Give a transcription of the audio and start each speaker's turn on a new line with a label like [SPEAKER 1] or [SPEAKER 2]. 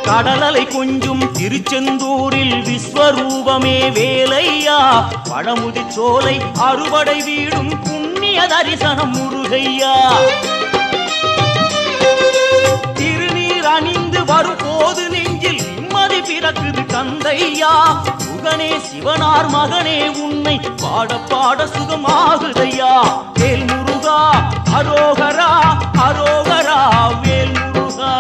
[SPEAKER 1] கடலலை கொஞ்சும் திருச்செந்தூரில் விஸ்வரூபமே வேலையா பழமுதி சோலை அறுபடை வீடும் புண்ணிய தரிசனம் முருகையா திருநீர் அணிந்து வரும் போது நெஞ்சில் நிம்மதி பிறக்குது கந்தையா சுகனே சிவனார் மகனே உன்னை பாட பாட சுகமாகுதையா வேல் முருகா அரோகரா அரோகரா வேல் முருகா